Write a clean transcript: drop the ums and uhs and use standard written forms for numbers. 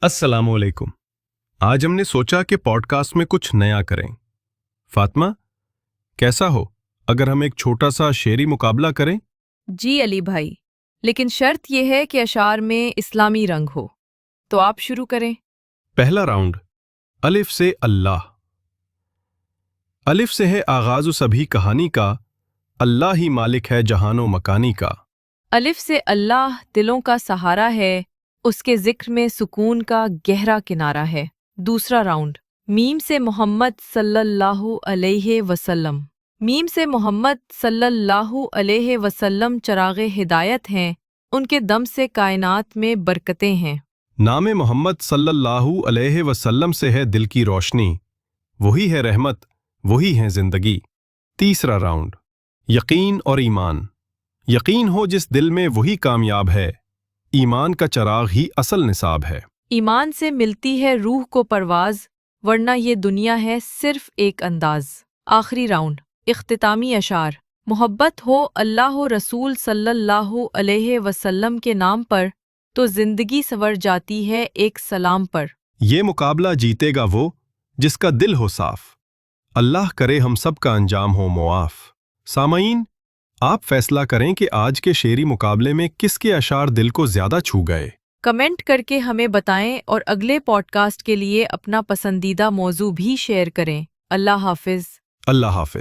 अस्सलाम वालेकुम। आज हमने सोचा कि पॉडकास्ट में कुछ नया करें। फातिमा, कैसा हो अगर हम एक छोटा सा शेरी मुकाबला करें? जी अली भाई, लेकिन शर्त यह है कि अशार में इस्लामी रंग हो। तो आप शुरू करें। पहला राउंड, अलिफ से अल्लाह। अलिफ से है आगाज़ सभी कहानी का, अल्लाह ही मालिक है जहानो मकानी का। अलिफ से अल्लाह दिलों का सहारा है, उसके जिक्र में सुकून का गहरा किनारा है। दूसरा राउंड, मीम से मोहम्मद सल्लल्लाहु अलैहि वसल्लम। मीम से मोहम्मद सल्लल्लाहु अलैहि वसल्लम चरागे हिदायत हैं, उनके दम से कायनात में बरकतें हैं। नाम मोहम्मद सल्लल्लाहु अलैहि वसल्लम से है दिल की रोशनी, वही है रहमत, वही है जिंदगी। तीसरा राउंड, यकीन और ईमान। यकीन हो जिस दिल में वही कामयाब है, ईमान का चराग ही असल निसाब है। ईमान से मिलती है रूह को परवाज, वरना ये दुनिया है सिर्फ एक अंदाज। आखिरी राउंड, इख्तितामी अशार। मोहब्बत हो अल्लाह व रसूल सल्लल्लाहु अलैहि वसल्लम के नाम पर, तो जिंदगी संवर जाती है एक सलाम पर। ये मुकाबला जीतेगा वो जिसका दिल हो साफ, अल्लाह करे हम सब का अंजाम हो मुआफ। सामाईन, आप फैसला करें कि आज के शेरी मुकाबले में किसके अशार दिल को ज्यादा छू गए। कमेंट करके हमें बताएं और अगले पॉडकास्ट के लिए अपना पसंदीदा मौजू भी शेयर करें। अल्लाह हाफिज। अल्लाह हाफिज।